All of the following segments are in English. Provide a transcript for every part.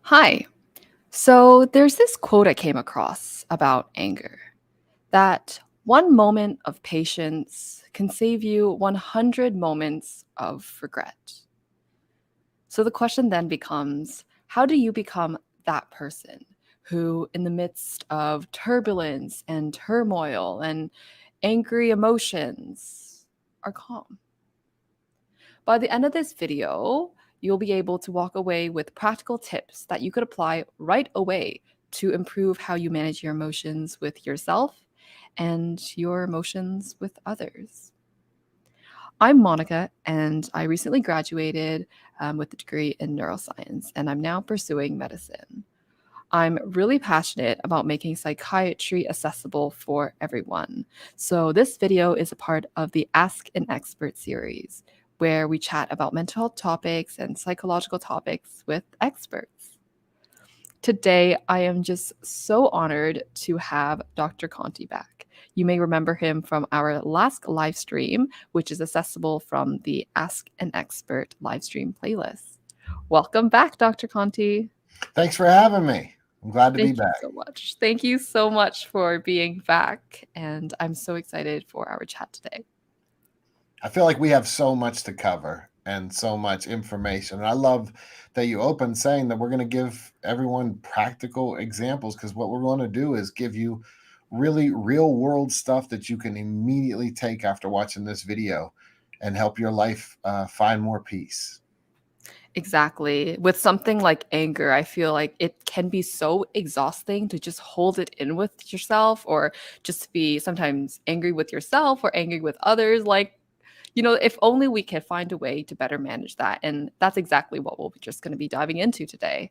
Hi. So there's this quote I came across about anger that one moment of patience can save you 100 moments of regret. So the question then becomes, how do you become that person who, in the midst of turbulence and turmoil and angry emotions, are calm? By the end of this video, you'll be able to walk away with practical tips that you could apply right away to improve how you manage your emotions with yourself and your emotions with others. I'm Monica, and I recently graduated with a degree in neuroscience, and I'm now pursuing medicine. I'm really passionate about making psychiatry accessible for everyone. So, this video is a part of the Ask an Expert series, where we chat about mental health topics and psychological topics with experts. Today, I am just so honored to have Dr. Conti back. You may remember him from our last live stream, which is accessible from the Ask an Expert live stream playlist. Welcome back, Dr. Conti. Thanks for having me. I'm glad to be Thank you back. so much. Thank you so much for being back. And I'm so excited for our chat today. I feel like we have so much to cover and so much information. And I love that you opened saying that we're going to give everyone practical examples because what we're going to do is give you really real world stuff that you can immediately take after watching this video and help your life find more peace. Exactly. With something like anger, I feel like it can be so exhausting to just hold it in with yourself or just be sometimes angry with yourself or angry with others. If only we could find a way to better manage that. And that's exactly what we'll be just going to be diving into today.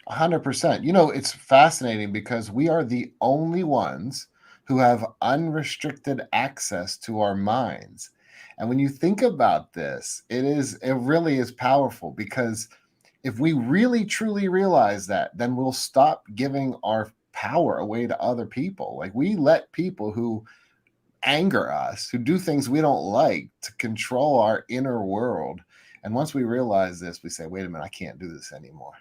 100%. It's fascinating because we are the only ones who have unrestricted access to our minds. And when you think about this, it really is powerful because if we really truly realize that, then we'll stop giving our power away to other people. Like we let people who anger us, who do things we don't like, to control our inner world. And once we realize this, we say, wait a minute, I can't do this anymore.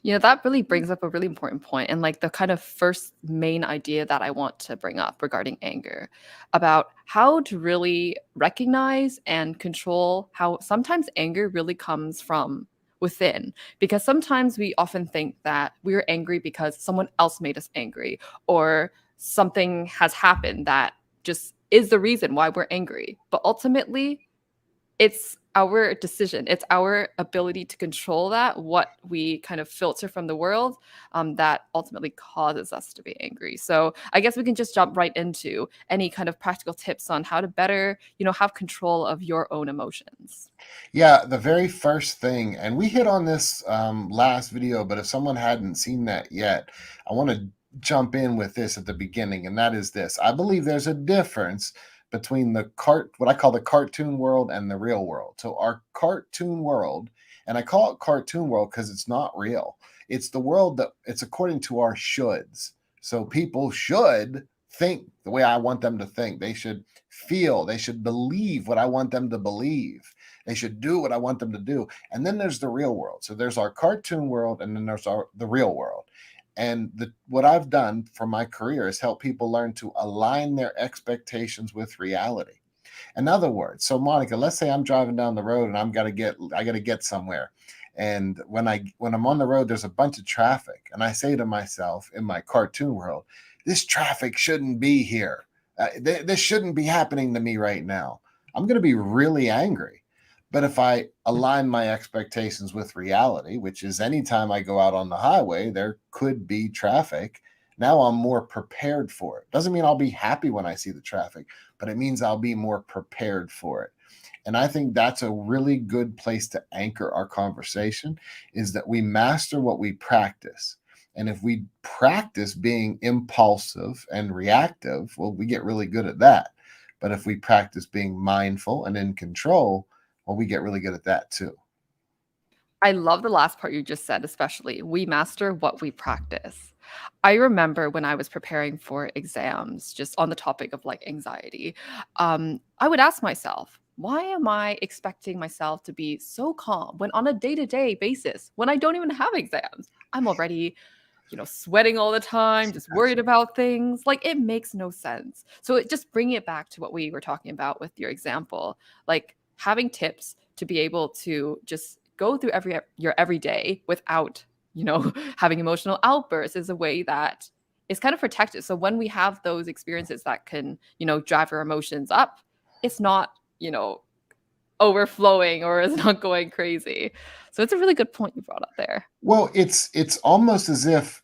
That really brings up a really important point and like the kind of first main idea that I want to bring up regarding anger about how to really recognize and control how sometimes anger really comes from within, because sometimes we often think that we're angry because someone else made us angry or something has happened that just is the reason why we're angry, but ultimately it's our decision. It's our ability to control that, what we kind of filter from the world, that ultimately causes us to be angry. So I guess we can just jump right into any kind of practical tips on how to better, have control of your own emotions. Yeah, the very first thing, and we hit on this last video, but if someone hadn't seen that yet, I want to jump in with this at the beginning, and that is this. I believe there's a difference between what I call the cartoon world and the real world. So our cartoon world, and I call it cartoon world because it's not real. It's the world that it's according to our shoulds. So people should think the way I want them to think. They should feel, they should believe what I want them to believe, they should do what I want them to do. And then there's the real world. So there's our cartoon world, and then there's the real world. And what I've done for my career is help people learn to align their expectations with reality. In other words, so Monica, let's say I'm driving down the road and I got to get somewhere. And when I'm on the road, there's a bunch of traffic, and I say to myself in my cartoon world, this traffic shouldn't be here. This shouldn't be happening to me right now. I'm going to be really angry. But if I align my expectations with reality, which is anytime I go out on the highway, there could be traffic. Now I'm more prepared for it. Doesn't mean I'll be happy when I see the traffic, but it means I'll be more prepared for it. And I think that's a really good place to anchor our conversation, is that we master what we practice. And if we practice being impulsive and reactive, well, we get really good at that. But if we practice being mindful and in control, well, we get really good at that too. I love the last part you just said, especially we master what we practice. I remember when I was preparing for exams, just on the topic of like anxiety, I would ask myself, why am I expecting myself to be so calm when on a day-to-day basis, when I don't even have exams, I'm already, sweating all the time, just worried about things. Like it makes no sense. So just bringing it back to what we were talking about with your example, like having tips to be able to just go through your everyday without, having emotional outbursts is a way that is kind of protected. So when we have those experiences that can, drive our emotions up, it's not, overflowing or is not going crazy. So it's a really good point you brought up there. Well, it's almost as if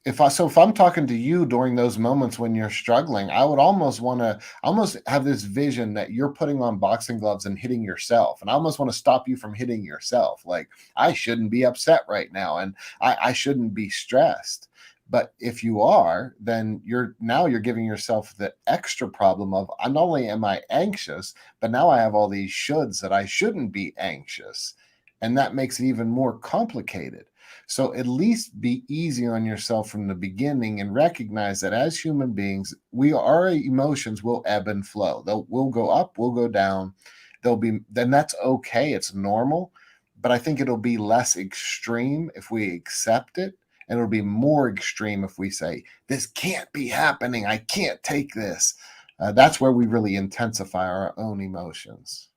I'm talking to you during those moments when you're struggling, I would almost want to almost have this vision that you're putting on boxing gloves and hitting yourself. And I almost want to stop you from hitting yourself. Like I shouldn't be upset right now and I shouldn't be stressed. But if you are, then you're giving yourself the extra problem of not only am I anxious, but now I have all these shoulds that I shouldn't be anxious. And that makes it even more complicated. So at least be easy on yourself from the beginning and recognize that as human beings, our emotions will ebb and flow. We'll go up, we'll go down. Then that's okay. It's normal. But I think it'll be less extreme if we accept it. And it'll be more extreme if we say, this can't be happening. I can't take this. That's where we really intensify our own emotions.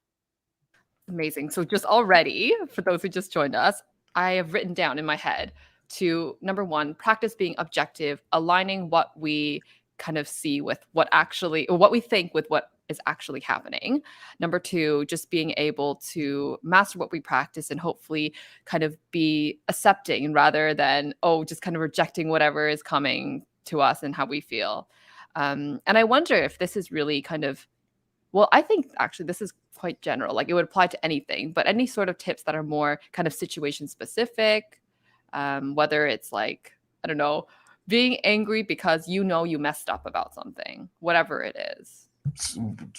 Amazing. So just already, for those who just joined us, I have written down in my head to number one, practice being objective, aligning what we kind of see with what actually, or what we think with what is actually happening. Number two, just being able to master what we practice and hopefully kind of be accepting rather than, just kind of rejecting whatever is coming to us and how we feel. And I wonder if this is really kind of, well, I think actually this is quite general. Like it would apply to anything, but any sort of tips that are more kind of situation specific, whether it's like, I don't know, being angry because you messed up about something, whatever it is.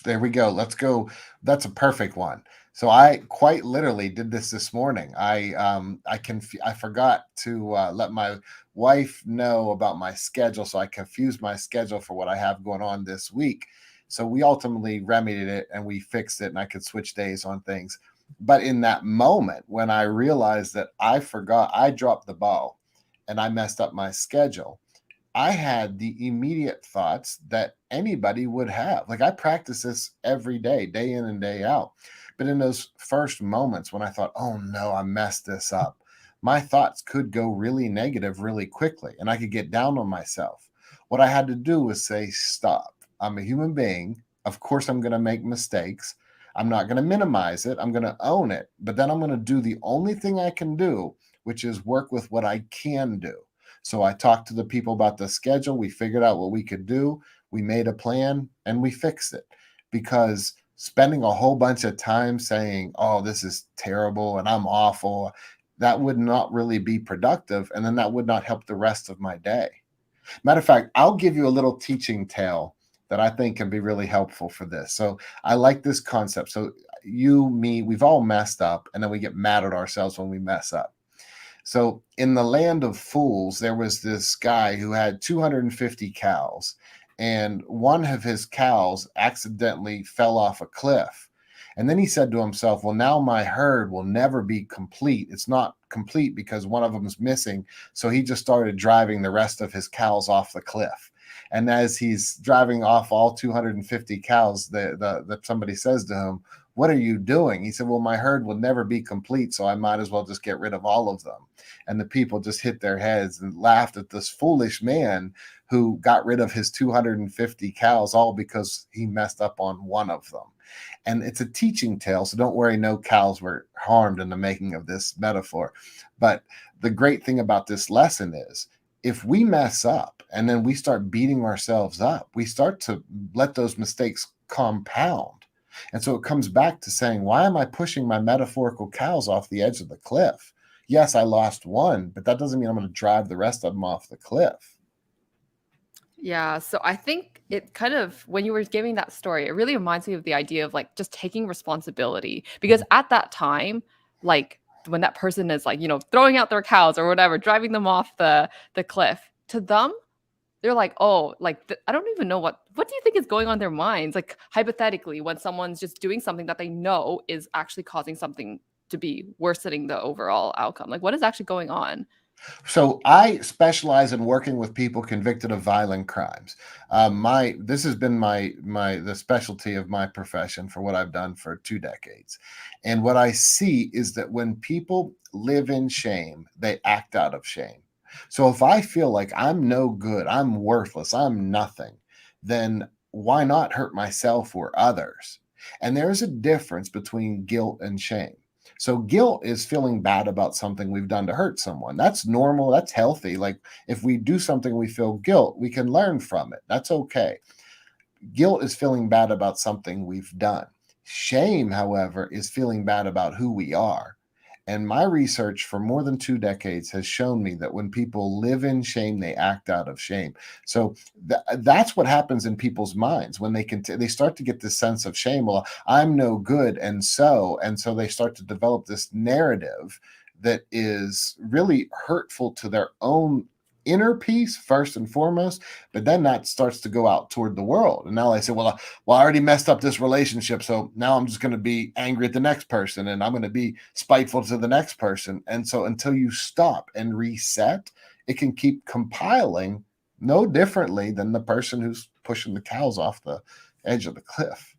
There we go. Let's go. That's a perfect one. So I quite literally did this morning. I forgot to let my wife know about my schedule, so I confused my schedule for what I have going on this week. So we ultimately remedied it and we fixed it, and I could switch days on things. But in that moment, when I realized that I forgot, I dropped the ball and I messed up my schedule, I had the immediate thoughts that anybody would have. Like I practice this every day, day in and day out. But in those first moments when I thought, oh no, I messed this up, my thoughts could go really negative really quickly and I could get down on myself. What I had to do was say, stop. I'm a human being. Of course, I'm going to make mistakes. I'm not going to minimize it. I'm going to own it. But then I'm going to do the only thing I can do, which is work with what I can do. So I talked to the people about the schedule. We figured out what we could do. We made a plan and we fixed it because spending a whole bunch of time saying, oh, this is terrible and I'm awful, that would not really be productive. And then that would not help the rest of my day. Matter of fact, I'll give you a little teaching tale that I think can be really helpful for this. So I like this concept. So you, me, we've all messed up and then we get mad at ourselves when we mess up. So in the land of fools, there was this guy who had 250 cows, and one of his cows accidentally fell off a cliff. And then he said to himself, well, now my herd will never be complete. It's not complete because one of them is missing. So he just started driving the rest of his cows off the cliff. And as he's driving off all 250 cows, somebody says to him, what are you doing? He said, well, my herd will never be complete, so I might as well just get rid of all of them. And the people just hit their heads and laughed at this foolish man who got rid of his 250 cows all because he messed up on one of them. And it's a teaching tale, so don't worry, no cows were harmed in the making of this metaphor. But the great thing about this lesson is if we mess up and then we start beating ourselves up, we start to let those mistakes compound. And so it comes back to saying, why am I pushing my metaphorical cows off the edge of the cliff? Yes, I lost one, but that doesn't mean I'm going to drive the rest of them off the cliff. Yeah, so I think it kind of, when you were giving that story, it really reminds me of the idea of like just taking responsibility. Because at that time, like when that person is like, throwing out their cows or whatever, driving them off the cliff, to them, they're like, oh, like I don't even know what do you think is going on in their minds? Like hypothetically, when someone's just doing something that they know is actually causing something to be worsening the overall outcome. Like what is actually going on? So I specialize in working with people convicted of violent crimes. My this has been my the specialty of my profession for what I've done for 2 decades. And what I see is that when people live in shame, they act out of shame. So if I feel like I'm no good, I'm worthless, I'm nothing, then why not hurt myself or others? And there's a difference between guilt and shame. So guilt is feeling bad about something we've done to hurt someone. That's normal. That's healthy. Like if we do something we feel guilt, we can learn from it. That's okay. Guilt is feeling bad about something we've done. Shame, however, is feeling bad about who we are. And my research for more than 2 decades has shown me that when people live in shame, they act out of shame. So that's what happens in people's minds when they start to get this sense of shame. Well, I'm no good, and so they start to develop this narrative that is really hurtful to their own inner peace first and foremost, but then that starts to go out toward the world. And now they say, well, I already messed up this relationship, so now I'm just going to be angry at the next person, and I'm going to be spiteful to the next person. And so until you stop and reset, it can keep compiling no differently than the person who's pushing the cows off the edge of the cliff.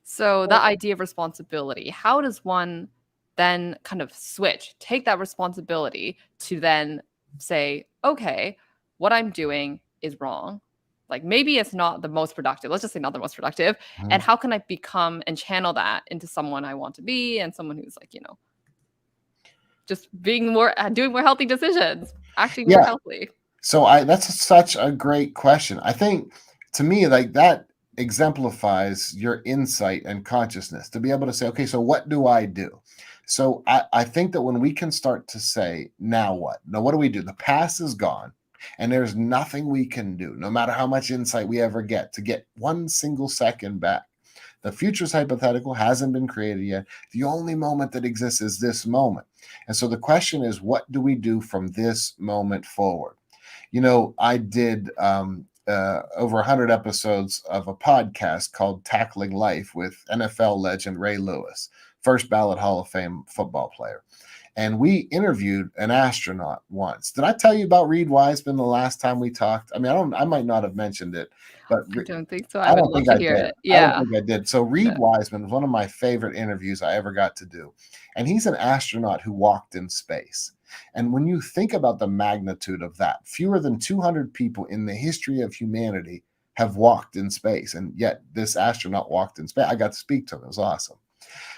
So that idea of responsibility, how does one then kind of switch, take that responsibility to then say, okay, what I'm doing is wrong. Like maybe it's not the most productive. Let's just say not the most productive. And Mhm. how can I become and channel that into someone I want to be and someone who's like, just being more, doing more healthy decisions, acting more Yeah. healthy. So I that's such a great question. I think to me, like that exemplifies your insight and consciousness to be able to say, okay, so what do I do? So I think that when we can start to say, now what? Now what do we do? The past is gone, and there's nothing we can do, no matter how much insight we ever get, to get 1 single second back. The future's hypothetical, hasn't been created yet. The only moment that exists is this moment. And so the question is, what do we do from this moment forward? I did over 100 episodes of a podcast called Tackling Life with NFL legend Ray Lewis, first ballot Hall of Fame football player. And we interviewed an astronaut once. Did I tell you about Reed Wiseman the last time we talked? I mean, I might not have mentioned it, but I don't think so. I I would don't love think to I hear did. it. I don't Yeah. think I did. So Reed Yeah. Wiseman was one of my favorite interviews I ever got to do. And he's an astronaut who walked in space. And when you think about the magnitude of that, fewer than 200 people in the history of humanity have walked in space. And yet this astronaut walked in space. I got to speak to him. It was awesome.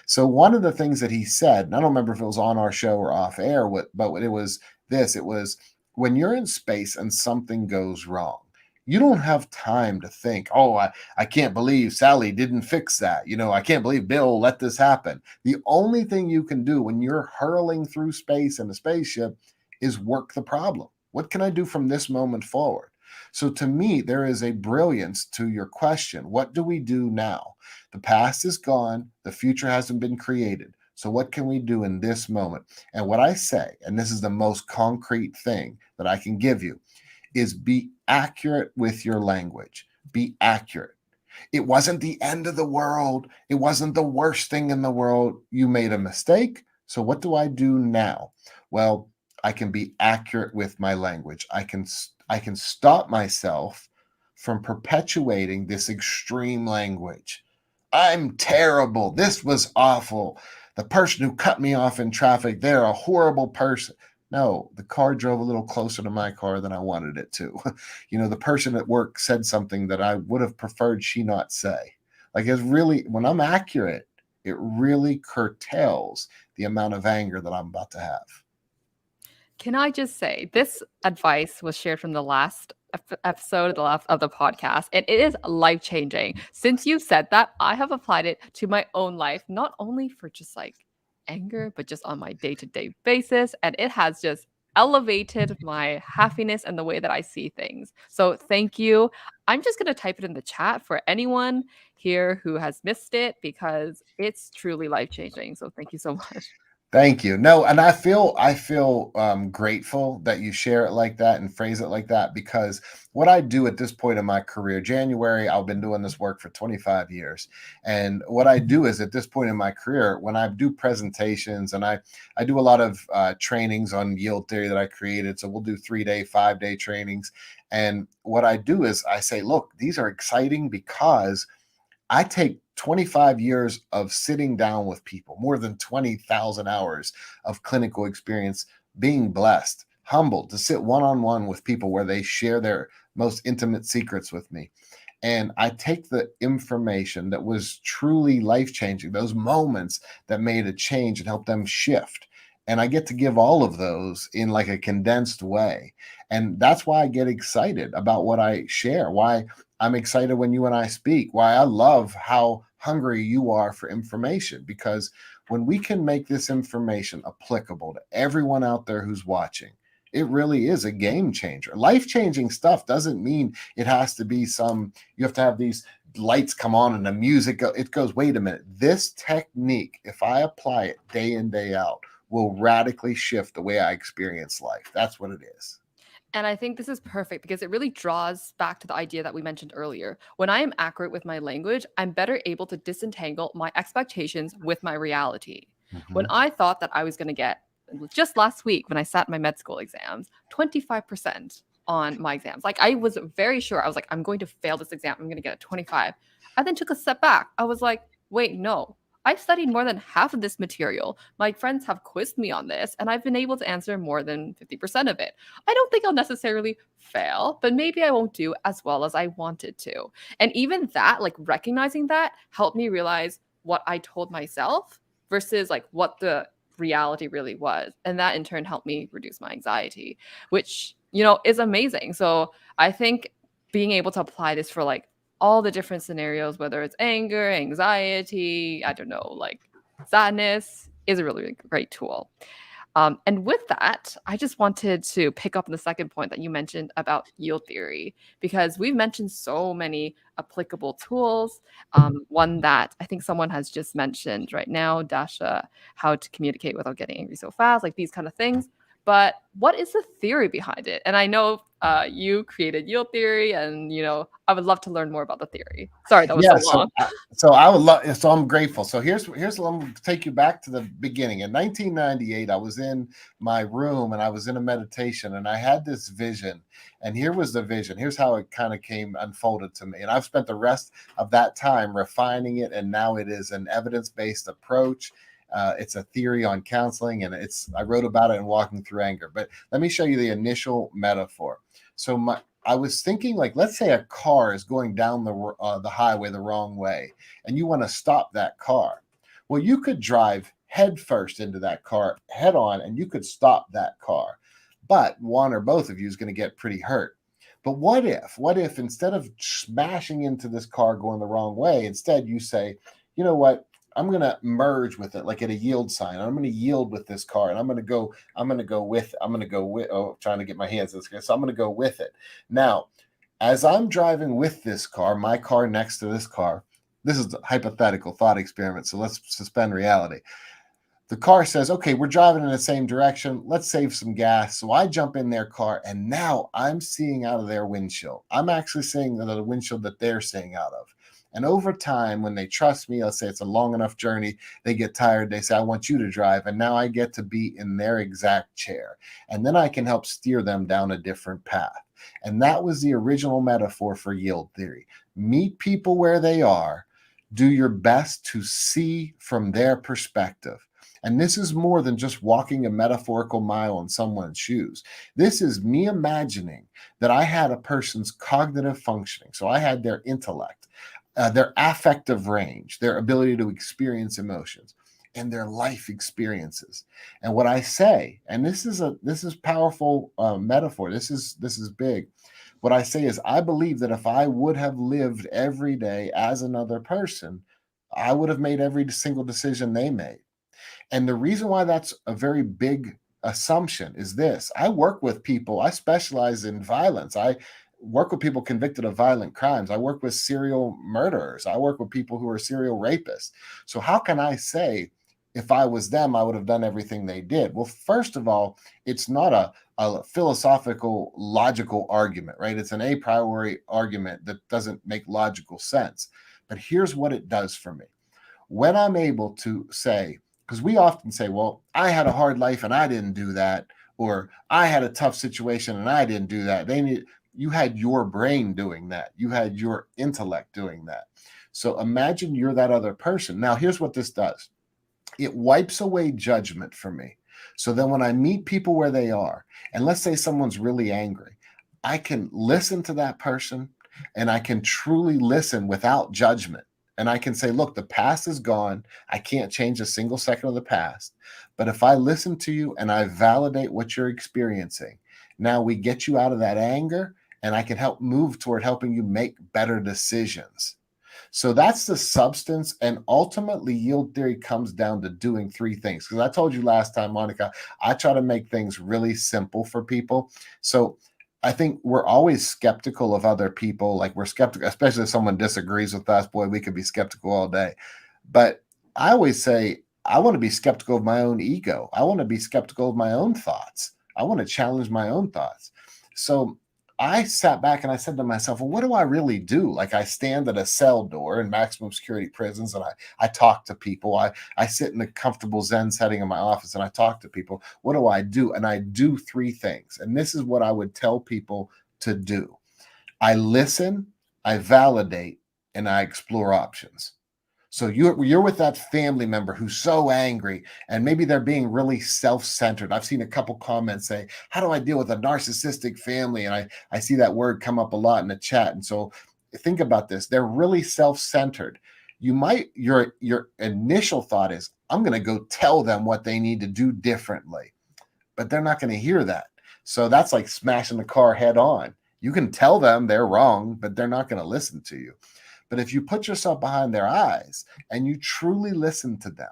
So one of the things that he said, and I don't remember if it was on our show or off air, but it was this, it was when you're in space and something goes wrong, you don't have time to think, oh, I can't believe Sally didn't fix that. I can't believe Bill let this happen. The only thing you can do when you're hurling through space in a spaceship is work the problem. What can I do from this moment forward? So to me, there is a brilliance to your question. What do we do now? The past is gone, the future hasn't been created. So, what can we do in this moment? And what I say, and this is the most concrete thing that I can give you, is be accurate with your language. Be accurate. It wasn't the end of the world. It wasn't the worst thing in the world. You made a mistake. So, what do I do now? Well, I can be accurate with my language. I can stop myself from perpetuating this extreme language. I'm terrible. This was awful. The person who cut me off in traffic, they're a horrible person. No, the car drove a little closer to my car than I wanted it to. The person at work said something that I would have preferred she not say. Like it's really, when I'm accurate, it really curtails the amount of anger that I'm about to have. Can I just say this advice was shared from the last episode of the podcast, and it is life changing. Since you said that, I have applied it to my own life, not only for just like anger, but just on my day to day basis, and it has just elevated my happiness and the way that I see things. So thank you. I'm just gonna type it in the chat for anyone here who has missed it because it's truly life changing. So thank you so much. Thank you. No, and I feel grateful that you share it like that and phrase it like that, because what I do at this point in my career, January, I've been doing this work for 25 years. And what I do is at this point in my career, when I do presentations and I do a lot of trainings on yield theory that I created. So we'll do 3 day, 5 day trainings. And what I do is I say, look, these are exciting because I take 25 years of sitting down with people, more than 20,000 hours of clinical experience, being blessed, humbled to sit one on one with people where they share their most intimate secrets with me. And I take the information that was truly life changing, those moments that made a change and helped them shift. And I get to give all of those in like a condensed way. And that's why I get excited about what I share, why I'm excited when you and I speak, why I love how hungry you are for information, because when we can make this information applicable to everyone out there who's watching, it really is a game changer. Life changing stuff doesn't mean it has to be you have to have these lights come on and the music, it goes, wait a minute, this technique, if I apply it day in, day out, will radically shift the way I experience life. That's what it is. And I think this is perfect because it really draws back to the idea that we mentioned earlier. When I am accurate with my language, I'm better able to disentangle my expectations with my reality. When Mhm. I thought that I was going to get, just last week when I sat my med school exams, 25% on my exams. Like I was very sure, I was like, I'm going to fail this exam. I'm going to get a 25. I then took a step back. I was like, wait, no. I've studied more than half of this material. My friends have quizzed me on this, and I've been able to answer more than 50% of it. I don't think I'll necessarily fail, but maybe I won't do as well as I wanted to. And even that, like recognizing that, helped me realize what I told myself versus like what the reality really was. And that in turn helped me reduce my anxiety, which, is amazing. So I think being able to apply this for like all the different scenarios, whether it's anger, anxiety, I don't know, like sadness, is a really, really great tool. And with that, I just wanted to pick up on the second point that you mentioned about yield theory, because we've mentioned so many applicable tools. One that I think someone has just mentioned right now, Dasha, how to communicate without getting angry so fast, like these kind of things. But what is the theory behind it? And I know you created yield theory, and I would love to learn more about the theory. Sorry, that was Yeah, so long. so I would love. So I'm grateful. So here's what I'm going to take you back to the beginning. In 1998, I was in my room and I was in a meditation and I had this vision. And here was the vision. Here's how it kind of came unfolded to me. And I've spent the rest of that time refining it, and now it is an evidence-based approach. It's a theory on counseling, and I wrote about it in Walking Through Anger. But let me show you the initial metaphor. So I was thinking, like, let's say a car is going down the highway the wrong way, and you want to stop that car. Well, you could drive head first into that car, head on, and you could stop that car. But one or both of you is going to get pretty hurt. But what if instead of smashing into this car going the wrong way, instead you say, you know what? I'm going to merge with it like at a yield sign. I'm going to yield with this car, and I'm going to go trying to get my hands on this. So I'm going to go with it. Now, as I'm driving with this car, my car next to this car, this is a hypothetical thought experiment. So let's suspend reality. The car says, okay, we're driving in the same direction. Let's save some gas. So I jump in their car, and now I'm seeing out of their windshield. I'm actually seeing the windshield that they're seeing out of. And over time, when they trust me, let's say it's a long enough journey, they get tired. They say, I want you to drive. And now I get to be in their exact chair. And then I can help steer them down a different path. And that was the original metaphor for yield theory. Meet people where they are, do your best to see from their perspective. And this is more than just walking a metaphorical mile in someone's shoes. This is me imagining that I had a person's cognitive functioning. So I had their intellect, their affective range, their ability to experience emotions, and their life experiences. And what I say, and this is powerful metaphor. This is big. What I say is, I believe that if I would have lived every day as another person, I would have made every single decision they made. And the reason why that's a very big assumption is this: I work with people, I specialize in violence. I work with people convicted of violent crimes. I work with serial murderers. I work with people who are serial rapists. So, how can I say if I was them, I would have done everything they did. Well, first of all, it's not a philosophical, logical argument, right? It's an a priori argument that doesn't make logical sense. But here's what it does for me. When I'm able to say, because we often say, well, I had a hard life and I didn't do that, or I had a tough situation and I didn't do that. You had your brain doing that. You had your intellect doing that. So imagine you're that other person. Now, here's what this does. It wipes away judgment for me. So then when I meet people where they are, and let's say someone's really angry, I can listen to that person and I can truly listen without judgment. And I can say, look, the past is gone. I can't change a single second of the past. But if I listen to you and I validate what you're experiencing, now we get you out of that anger and I can help move toward helping you make better decisions. So that's the substance. And ultimately, yield theory comes down to doing three things. Because I told you last time, Monica, I try to make things really simple for people. So I think we're always skeptical of other people. Like we're skeptical, especially if someone disagrees with us. Boy, we could be skeptical all day. But I always say, I want to be skeptical of my own ego. I want to be skeptical of my own thoughts. I want to challenge my own thoughts. So I sat back and I said to myself, well, what do I really do? Like I stand at a cell door in maximum security prisons and I talk to people. I sit in a comfortable Zen setting in my office and I talk to people. What do I do? And I do three things. And this is what I would tell people to do. I listen, I validate, and I explore options. So you're with that family member who's so angry and maybe they're being really self-centered. I've seen a couple comments say, how do I deal with a narcissistic family? And I see that word come up a lot in the chat. And so think about this. They're really self-centered. Your initial thought is, I'm going to go tell them what they need to do differently, but they're not going to hear that. So that's like smashing the car head on. You can tell them they're wrong, but they're not going to listen to you. But if you put yourself behind their eyes and you truly listen to them,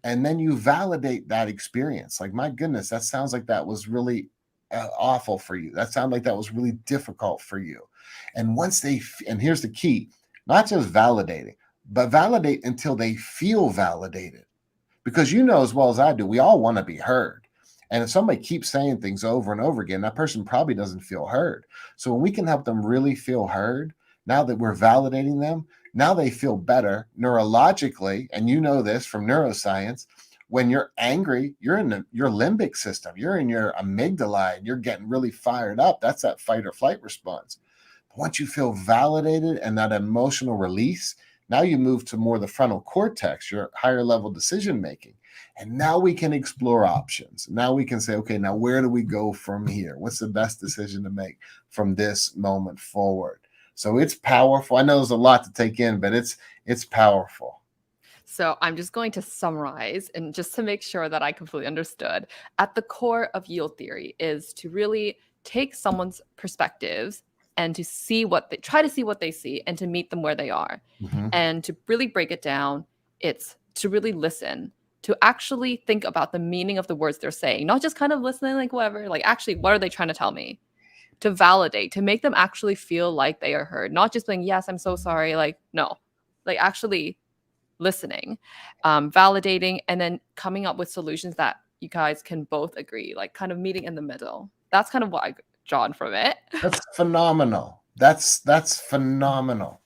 and then you validate that experience, like, my goodness, that sounds like that was really awful for you. That sounded like that was really difficult for you. And and here's the key, not just validating, but validate until they feel validated. Because you know as well as I do, we all want to be heard. And if somebody keeps saying things over and over again, that person probably doesn't feel heard. So when we can help them really feel heard, now that we're validating them, now they feel better neurologically. And you know this from neuroscience. When you're angry, you're in your limbic system, you're in your amygdala, and you're getting really fired up. That's that fight or flight response. But once you feel validated and that emotional release, now you move to more the frontal cortex, your higher level decision making. And now we can explore options. Now we can say, okay, now where do we go from here? What's the best decision to make from this moment forward? So it's powerful. I know there's a lot to take in, but it's powerful. So I'm just going to summarize, and just to make sure that I completely understood, at the core of yield theory is to really take someone's perspectives and to try to see what they see and to meet them where they are. Mhm. And to really break it down, it's to really listen, to actually think about the meaning of the words they're saying, not just kind of listening like whatever, like actually, what are they trying to tell me? To validate, to make them actually feel like they are heard, not just being, yes, I'm so sorry. Like, no, like actually listening, validating, and then coming up with solutions that you guys can both agree, like kind of meeting in the middle. That's kind of what I drawn from it. That's phenomenal. That's phenomenal.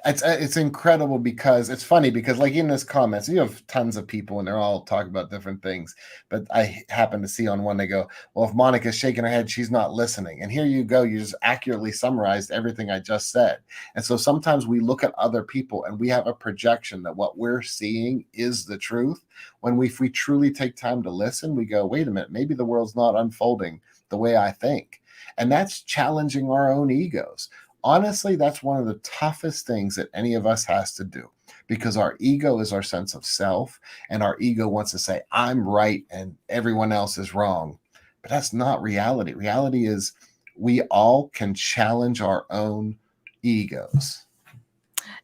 It's incredible because it's funny because like in this comments, you have tons of people and they're all talking about different things. But I happen to see on one, they go, well, if Monica's shaking her head, she's not listening. And here you go, you just accurately summarized everything I just said. And so sometimes we look at other people and we have a projection that what we're seeing is the truth. If we truly take time to listen, we go, wait a minute, maybe the world's not unfolding the way I think. And that's challenging our own egos. Honestly, that's one of the toughest things that any of us has to do, because our ego is our sense of self, and our ego wants to say, I'm right and everyone else is wrong. But that's not reality. Reality is we all can challenge our own egos.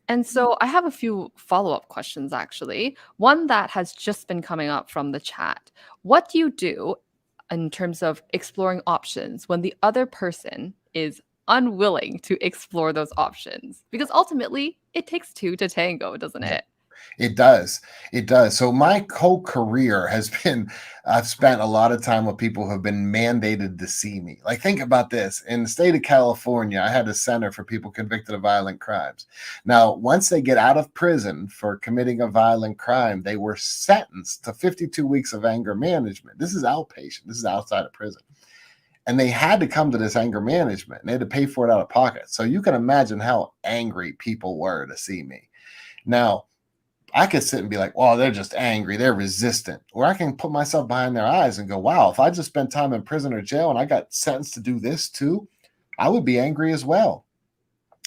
And so I have a few follow-up questions, actually. One that has just been coming up from the chat. What do you do in terms of exploring options when the other person is unwilling to explore those options? Because ultimately, it takes two to tango, doesn't Yeah. it? It does. It does. So my whole career has been, I've spent a lot of time with people who have been mandated to see me. Like, think about this. In the state of California, I had a center for people convicted of violent crimes. Now, once they get out of prison for committing a violent crime, they were sentenced to 52 weeks of anger management. This is outpatient. This is outside of prison. And they had to come to this anger management and they had to pay for it out of pocket. So you can imagine how angry people were to see me. Now, I could sit and be like, "Oh, they're just angry. They're resistant." Or I can put myself behind their eyes and go, "Wow, if I just spent time in prison or jail and I got sentenced to do this too, I would be angry as well."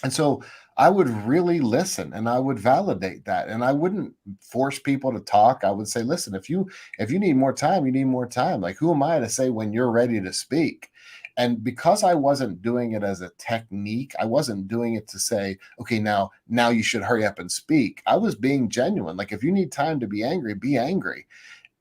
And so I would really listen and I would validate that. And I wouldn't force people to talk. I would say, "Listen, if you need more time, you need more time. Like, who am I to say when you're ready to speak?" And because I wasn't doing it as a technique, I wasn't doing it to say, "Okay, now you should hurry up and speak." I was being genuine. Like, if you need time to be angry.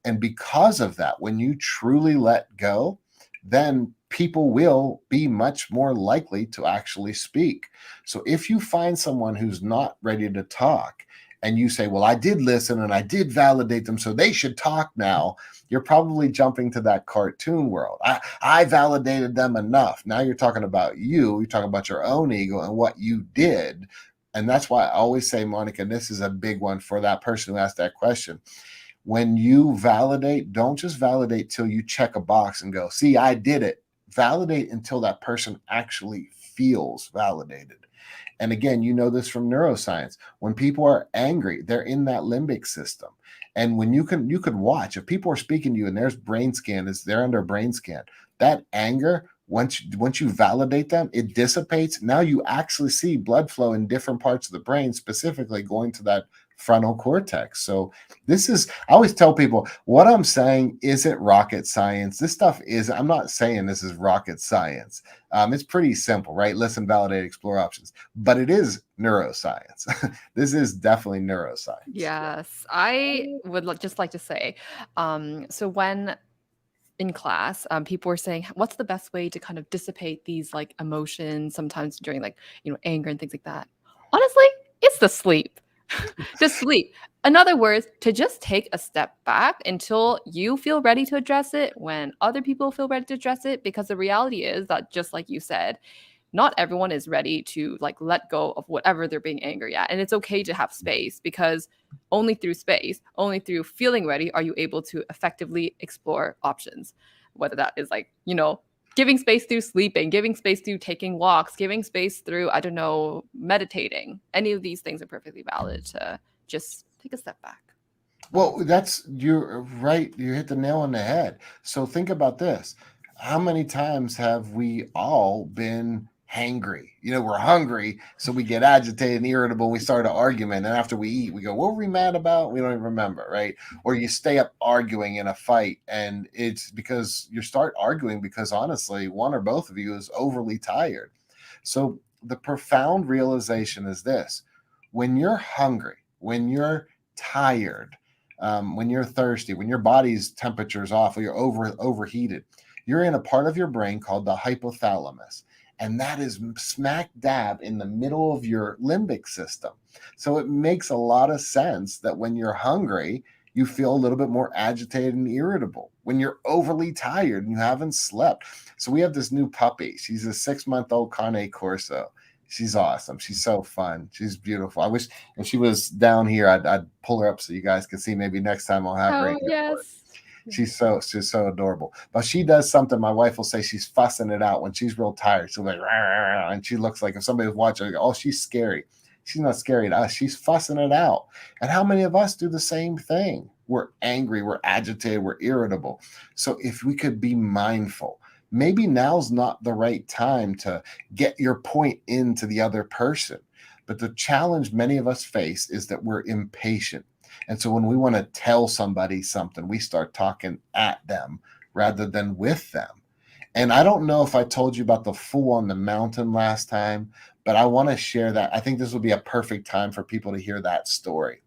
And because of that, when you truly let go, then people will be much more likely to actually speak. So if you find someone who's not ready to talk and you say, "Well, I did listen and I did validate them, so they should talk now," you're probably jumping to that cartoon world. I validated them enough. Now you're talking about you, you're talking about your own ego and what you did. And that's why I always say, Monica, and this is a big one for that person who asked that question. When you validate, don't just validate till you check a box and go, "See, I did it." Validate until that person actually feels validated. And again, you know this from neuroscience. When people are angry, they're in that limbic system. And when you could watch if people are speaking to you and there's brain scan, is they're under brain scan. That anger, once you validate them, it dissipates. Now you actually see blood flow in different parts of the brain, specifically going to that frontal cortex. So I always tell people what I'm saying isn't rocket science. This stuff is, I'm not saying this is rocket science. It's pretty simple, right? Listen, validate, explore options, but it is neuroscience. This is definitely neuroscience. Yes, I would just like to say, so when in class, people were saying, "What's the best way to kind of dissipate these like emotions sometimes during like anger and things like that?" Honestly, it's the sleep. Just sleep. In other words, to just take a step back until you feel ready to address it when other people feel ready to address it. Because the reality is that, just like you said, not everyone is ready to like let go of whatever they're being angry at. And it's okay to have space, because only through space, only through feeling ready are you able to effectively explore options. Whether that is like, giving space through sleeping, giving space through taking walks, giving space through, I don't know, meditating. Any of these things are perfectly valid to just take a step back. Well, you're right. You hit the nail on the head. So think about this. How many times have we all been hangry? We're hungry, so we get agitated and irritable. We start an argument, and after we eat, we go, "What were we mad about?" We don't even remember, right? Or you stay up arguing in a fight, and it's because you start arguing because honestly, one or both of you is overly tired. So the profound realization is this: when you're hungry, when you're tired, when you're thirsty, when your body's temperature is off, or you're overheated, you're in a part of your brain called the hypothalamus. And that is smack dab in the middle of your limbic system. So it makes a lot of sense that when you're hungry, you feel a little bit more agitated and irritable. When you're overly tired and you haven't slept. So we have this new puppy. She's a 6-month-old Cane Corso. She's awesome. She's so fun. She's beautiful. I wish if she was down here, I'd pull her up so you guys can see. Maybe next time I'll have her. Oh, yes. She's so adorable. But she does something. My wife will say she's fussing it out when she's real tired. She'll be like, "Rah," and she looks like if somebody was watching, "Oh, she's scary." She's not scary to us. She's fussing it out. And how many of us do the same thing? We're angry, we're agitated, we're irritable. So if we could be mindful, maybe now's not the right time to get your point into the other person. But the challenge many of us face is that we're impatient. And so when we want to tell somebody something, we start talking at them rather than with them. And I don't know if I told you about the fool on the mountain last time, but I want to share that. I think this would be a perfect time for people to hear that story.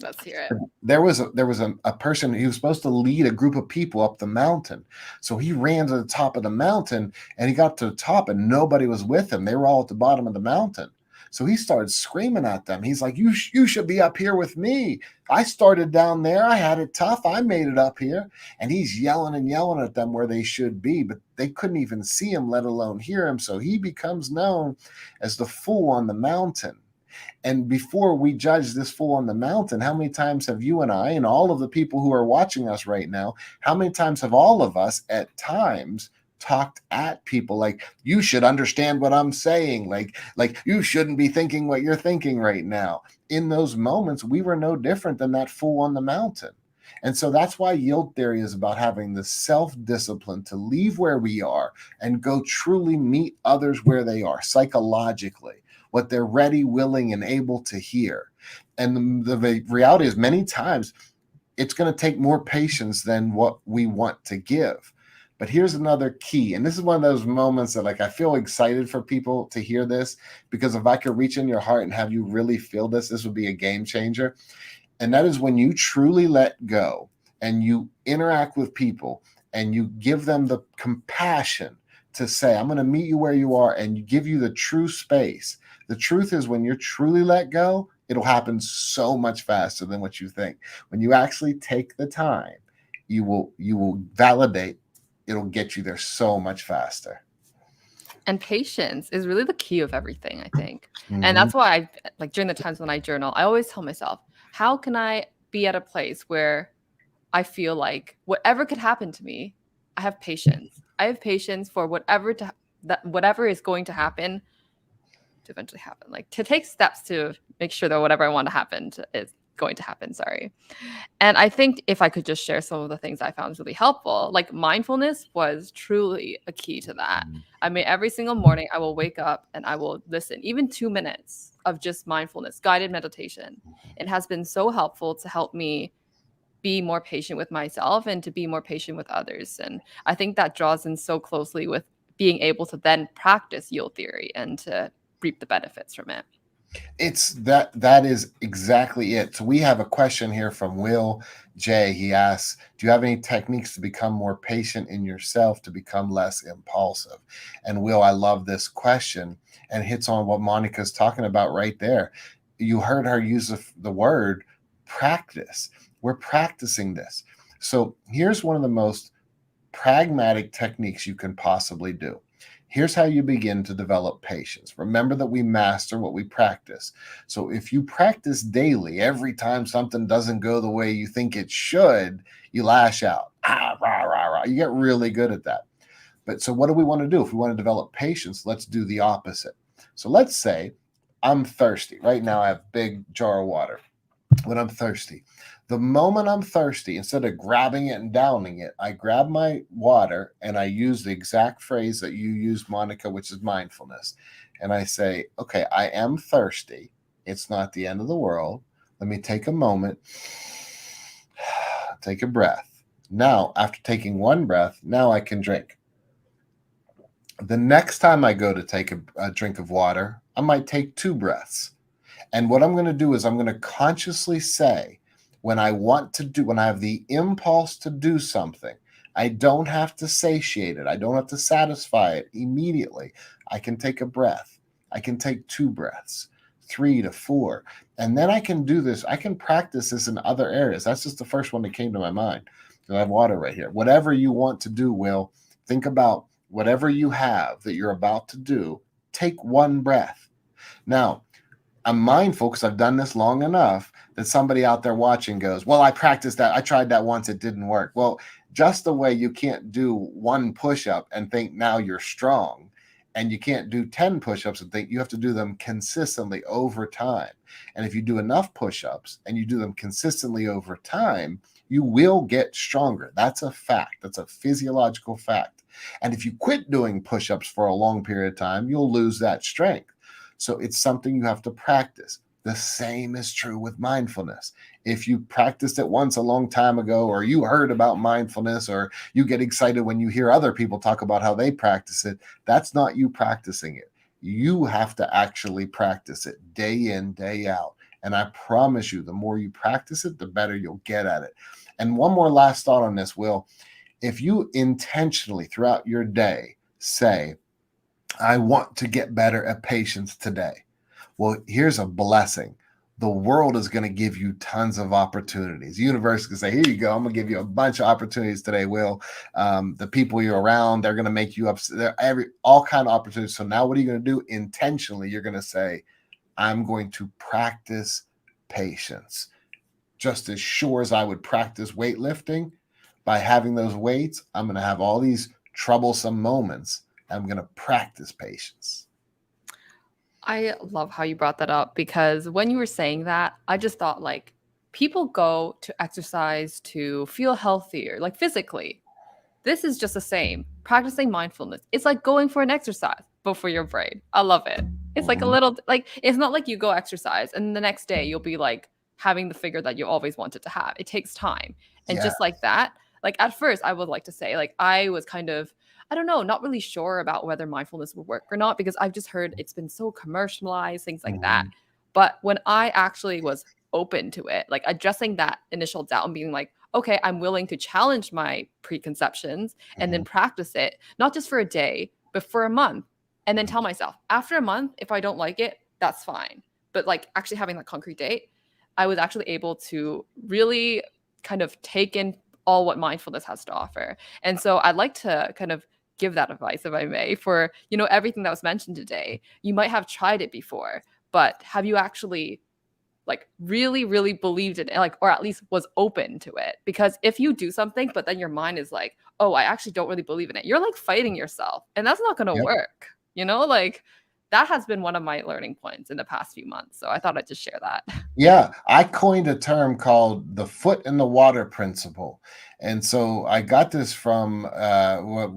Let's hear it. There was a person, he was supposed to lead a group of people up the mountain. So he ran to the top of the mountain and he got to the top and nobody was with him. They were all at the bottom of the mountain. So he started screaming at them. He's like, you should be up here with me. I started down there. I had it tough. I made it up here. And he's yelling and yelling at them where they should be, but they couldn't even see him, let alone hear him. So he becomes known as the fool on the mountain. And before we judge this fool on the mountain, how many times have you and I and all of the people who are watching us right now, how many times have all of us at times talked at people like, you should understand what I'm saying, like you shouldn't be thinking what you're thinking right now? In those moments, we were no different than that fool on the mountain. And so that's why yield theory is about having the self-discipline to leave where we are and go truly meet others where they are psychologically, what they're ready, willing, and able to hear. And the reality is many times it's going to take more patience than what we want to give. But here's another key. And this is one of those moments that, like, I feel excited for people to hear this, because if I could reach in your heart and have you really feel this, this would be a game changer. And that is when you truly let go and you interact with people and you give them the compassion to say, I'm going to meet you where you are, and you give you the true space. The truth is, when you're truly let go, it'll happen so much faster than what you think. When you actually take the time, you will validate. It'll get you there so much faster. And patience is really the key of everything, I think. Mm-hmm. And that's why like during the times when I journal, I always tell myself, how can I be at a place where I feel like whatever could happen to me, I have patience. I have patience for whatever is going to happen to eventually happen. Like to take steps to make sure that whatever I want to happen is going to happen. Sorry. And I think if I could just share some of the things I found really helpful, like mindfulness was truly a key to that. I mean, every single morning I will wake up and I will listen, even 2 minutes of just mindfulness, guided meditation. It has been so helpful to help me be more patient with myself and to be more patient with others. And I think that draws in so closely with being able to then practice yield theory and to reap the benefits from it. It's that is exactly it. So we have a question here from Will J. He asks, do you have any techniques to become more patient in yourself, to become less impulsive? And Will, I love this question, and hits on what Monica's talking about right there. You heard her use the word practice. We're practicing this. So here's one of the most pragmatic techniques you can possibly do. Here's how you begin to develop patience. Remember that we master what we practice. So if you practice daily, every time something doesn't go the way you think it should, you lash out. Rah, rah, rah. You get really good at that. But so what do we want to do? If we want to develop patience, let's do the opposite. So let's say I'm thirsty. Right now I have a big jar of water. When I'm thirsty, the moment I'm thirsty, instead of grabbing it and downing it, I grab my water and I use the exact phrase that you used, Monica, which is mindfulness. And I say, okay, I am thirsty. It's not the end of the world. Let me take a moment, take a breath. Now, after taking one breath, now I can drink. The next time I go to take a drink of water, I might take 2 breaths. And what I'm going to do is I'm going to consciously say, when I have the impulse to do something, I don't have to satiate it. I don't have to satisfy it immediately. I can take a breath. I can take 2 breaths, 3 to 4. And then I can do this. I can practice this in other areas. That's just the first one that came to my mind. I have water right here. Whatever you want to do, Will, think about whatever you have that you're about to do. Take 1 breath. Now, I'm mindful, because I've done this long enough, that somebody out there watching goes, well, I practiced that. I tried that once. It didn't work. Well, just the way you can't do 1 push-up and think now you're strong, and you can't do 10 push-ups and think, you have to do them consistently over time. And if you do enough push-ups and you do them consistently over time, you will get stronger. That's a fact. That's a physiological fact. And if you quit doing push-ups for a long period of time, you'll lose that strength. So it's something you have to practice. The same is true with mindfulness. If you practiced it once a long time ago, or you heard about mindfulness, or you get excited when you hear other people talk about how they practice it, that's not you practicing it. You have to actually practice it day in, day out. And I promise you, the more you practice it, the better you'll get at it. And one more last thought on this, Will. If you intentionally throughout your day say, I want to get better at patience today. Well, here's a blessing. The world is going to give you tons of opportunities. The universe is going to say, here you go. I'm going to give you a bunch of opportunities today, Will. The people you're around, they're going to make you upset. All kind of opportunities. So now what are you going to do? Intentionally, you're going to say, I'm going to practice patience. Just as sure as I would practice weightlifting, by having those weights, I'm going to have all these troublesome moments. I'm going to practice patience. I love how you brought that up because when you were saying that, I just thought like people go to exercise to feel healthier, like physically. This is just the same. Practicing mindfulness. It's like going for an exercise, but for your brain. I love it. It's like a Mhm. little like it's not like you go exercise and the next day you'll be like having the figure that you always wanted to have. It takes time. And Yeah. just like that, like at first I would like to say like I was kind of I don't know, not really sure about whether mindfulness would work or not because I've just heard it's been so commercialized, things like that. Mhm. But when I actually was open to it, like addressing that initial doubt and being like, okay, I'm willing to challenge my preconceptions and then Mhm. practice it, not just for a day, but for a month. And then Mhm. tell myself, after a month, if I don't like it, that's fine. But like actually having that concrete date, I was actually able to really kind of take in all what mindfulness has to offer. And so I'd like to kind of give that advice, if I may, for everything that was mentioned today. You might have tried it before, but have you actually like really really believed in it, like, or at least was open to it? Because if you do something but then your mind is like, oh, I actually don't really believe in it, you're like fighting yourself and that's not going to Yep. work, like that has been one of my learning points in the past few months, so I thought I'd just share that. Yeah, I coined a term called the foot in the water principle. And so I got this from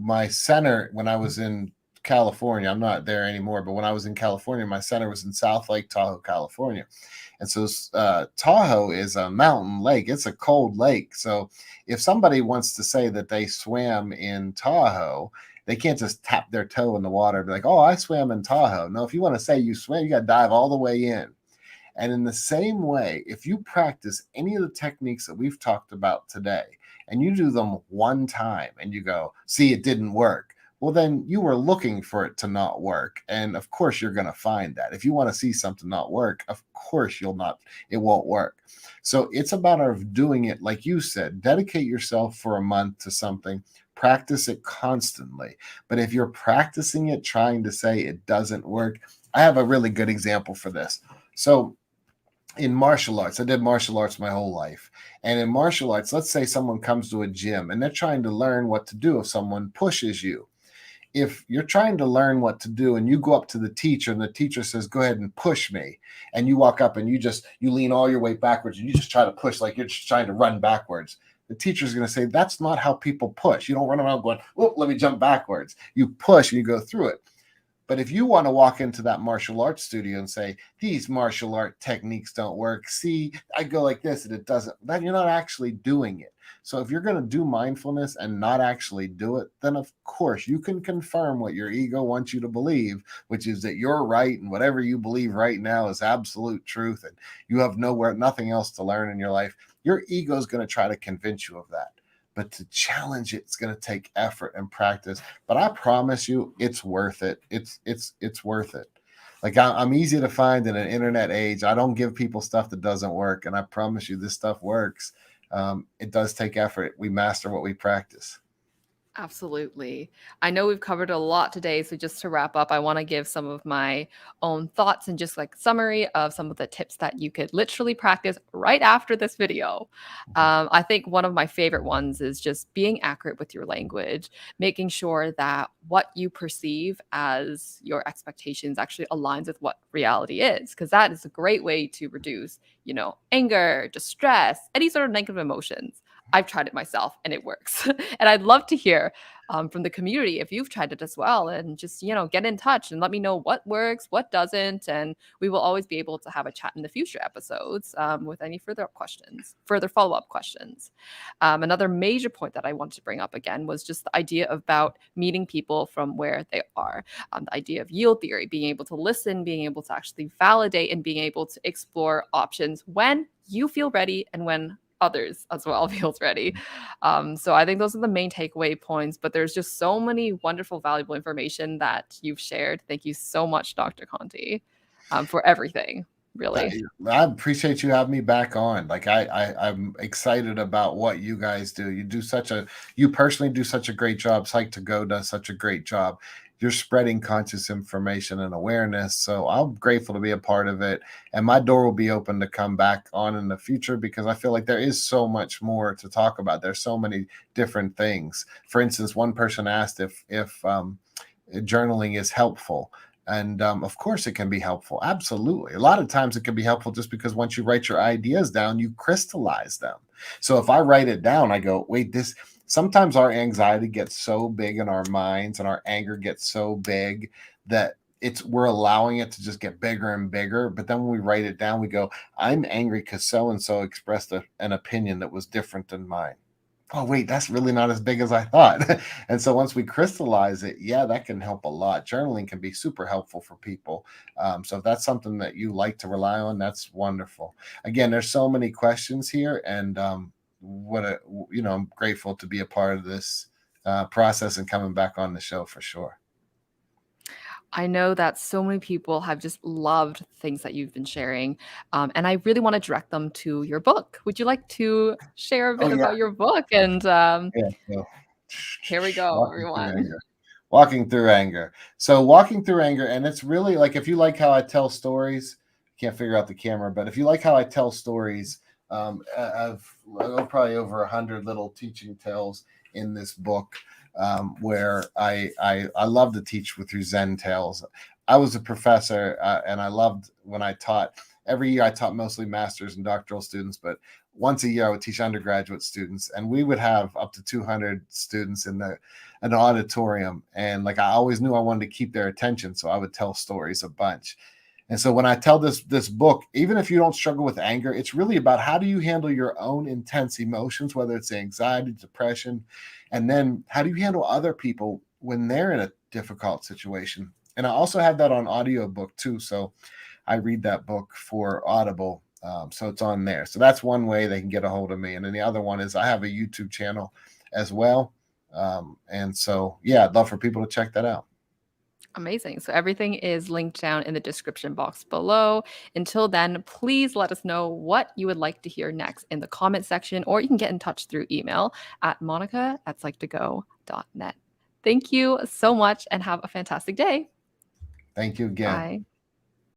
my center when I was in California. I'm not there anymore, but when I was in California, my center was in South Lake Tahoe, California. And so Tahoe is a mountain lake. It's a cold lake. So if somebody wants to say that they swam in Tahoe, they can't just tap their toe in the water and be like, oh, I swam in Tahoe. No, if you want to say you swam, you got to dive all the way in. And in the same way, if you practice any of the techniques that we've talked about today and you do them one time and you go, see, it didn't work. Well, then you were looking for it to not work. And of course, you're going to find that. If you want to see something not work, of course, it won't work. So it's about of doing it, like you said, dedicate yourself for a month to something, practice it constantly. But if you're practicing it, trying to say it doesn't work, I have a really good example for this. So in martial arts, I did martial arts my whole life. And in martial arts, let's say someone comes to a gym and they're trying to learn what to do if someone pushes you. If you're trying to learn what to do and you go up to the teacher and the teacher says, go ahead and push me, and you walk up and you lean all your weight backwards and you just try to push like you're just trying to run backwards, the teacher's going to say, that's not how people push. You don't run around going, oh, let me jump backwards. You push and you go through it. But if you want to walk into that martial arts studio and say, these martial art techniques don't work, see, I go like this and it doesn't, then you're not actually doing it. So if you're going to do mindfulness and not actually do it, then of course you can confirm what your ego wants you to believe, which is that you're right and whatever you believe right now is absolute truth and you have nothing else to learn in your life. Your ego is going to try to convince you of that. But to challenge it, it's going to take effort and practice. But I promise you, it's worth it. It's worth it. Like I'm easy to find in an internet age. I don't give people stuff that doesn't work, and I promise you, this stuff works. It does take effort. We master what we practice. Absolutely. I know we've covered a lot today, so just to wrap up, I want to give some of my own thoughts and just like summary of some of the tips that you could literally practice right after this video. I think one of my favorite ones is just being accurate with your language, making sure that what you perceive as your expectations actually aligns with what reality is, because that is a great way to reduce, anger, distress, any sort of negative emotions. I've tried it myself and it works. And I'd love to hear from the community if you've tried it as well. And just, get in touch and let me know what works, what doesn't. And we will always be able to have a chat in the future episodes with any further follow up questions. Another major point that I wanted to bring up again was just the idea about meeting people from where they are. The idea of yield theory, being able to listen, being able to actually validate, and being able to explore options when you feel ready and when others as well feels ready. So I think those are the main takeaway points, but there's just so many wonderful, valuable information that you've shared. Thank you so much, Dr. Conti. for everything, really. I appreciate you having me back on. Like I'm excited about what you guys do. You personally do such a great job. Psych to Go does such a great job. You're spreading conscious information and awareness. So I'm grateful to be a part of it. And my door will be open to come back on in the future because I feel like there is so much more to talk about. There's so many different things. For instance, one person asked if journaling is helpful. And of course, it can be helpful. Absolutely. A lot of times it can be helpful just because once you write your ideas down, you crystallize them. So if I write it down, I go, wait, this. Sometimes our anxiety gets so big in our minds and our anger gets so big that we're allowing it to just get bigger and bigger. But then when we write it down, we go, I'm angry because so and so expressed an opinion that was different than mine. Oh wait, that's really not as big as I thought. And so once we crystallize it, yeah, that can help a lot. Journaling can be super helpful for people. So if that's something that you like to rely on, that's wonderful. Again, there's so many questions here, and I'm grateful to be a part of this process and coming back on the show for sure. I know that so many people have just loved things that you've been sharing, and I really want to direct them to your book. Would you like to share a Oh bit yeah, about your book? And yeah. So, here we go, walking through everyone. anger. Walking through anger. So walking through anger, and it's really like if you like how I tell stories, can't figure out the camera, but if you like how I tell stories, I've probably over 100 little teaching tales in this book, where I love to teach with through Zen tales. I was a professor, and I loved when I taught. Every year I taught mostly masters and doctoral students, but once a year I would teach undergraduate students, and we would have up to 200 students in an auditorium. And like I always knew I wanted to keep their attention, so I would tell stories a bunch. And so when I tell this book, even if you don't struggle with anger, it's really about how do you handle your own intense emotions, whether it's anxiety, depression, and then how do you handle other people when they're in a difficult situation. And I also have that on audiobook too. So I read that book for Audible. So it's on there. So that's one way they can get a hold of me. And then the other one is I have a YouTube channel as well. And so, yeah, I'd love for people to check that out. Amazing. So everything is linked down in the description box below. Until then, please let us know what you would like to hear next in the comment section, or you can get in touch through email at monica@psych2go.net. Thank you so much and have a fantastic day. Thank you again. Bye.